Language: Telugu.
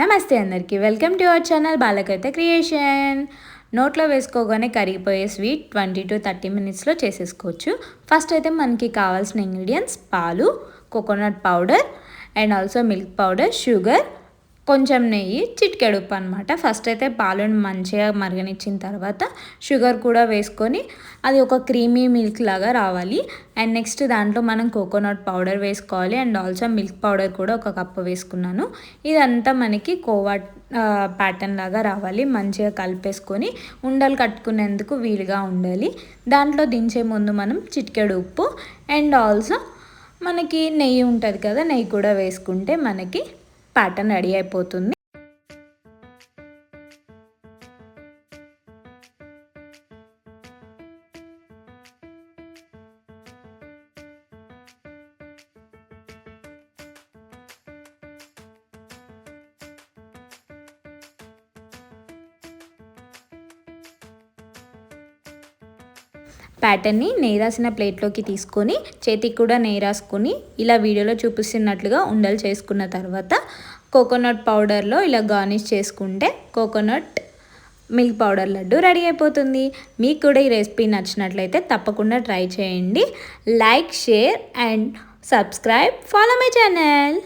నమస్తే అందరికీ welcome to our channel Balakaithe creation. నోట్లో వేసుకోగానే కరిగిపోయే స్వీట్ 20 to 30 మినిట్స్లో చేసేసుకోవచ్చు. ఫస్ట్ అయితే మనకి కావాల్సిన ఇంగ్రీడియంట్స్ పాలు, coconut powder and also milk powder, sugar, కొంచెం నెయ్యి, చిటికెడు ఉప్పు అనమాట. ఫస్ట్ అయితే పాలను మంచిగా మరగనిచ్చిన తర్వాత షుగర్ కూడా వేసుకొని అది ఒక క్రీమీ మిల్క్ లాగా రావాలి. అండ్ నెక్స్ట్ దాంట్లో మనం కోకోనట్ పౌడర్ వేసుకోవాలి అండ్ ఆల్సో మిల్క్ పౌడర్ కూడా ఒక కప్పు వేసుకున్నాను. ఇదంతా మనకి కోవా ప్యాటర్న్ లాగా రావాలి. మంచిగా కలిపేసుకొని ఉండలు కట్టుకునేందుకు వీలుగా ఉండాలి. దాంట్లో దించే ముందు మనం చిటికెడు ఉప్పు అండ్ ఆల్సో మనకి నెయ్యి ఉంటుంది కదా, నెయ్యి కూడా వేసుకుంటే మనకి ప్యాటర్న్ రెడీ అయిపోతుంది. ప్యాటర్న్ని నెయ్యి రాసిన ప్లేట్లోకి తీసుకొని చేతికి కూడా నెయ్యి రాసుకొని ఇలా వీడియోలో చూపిస్తున్నట్లుగా ఉండలు చేసుకున్న తర్వాత కోకోనట్ పౌడర్లో ఇలా గార్నిష్ చేసుకుంటే coconut milk powder laddu ready అయిపోతుంది. మీకు కూడా ఈ రెసిపీ నచ్చినట్లయితే తప్పకుండా ట్రై చేయండి. Like, share and subscribe, follow my channel.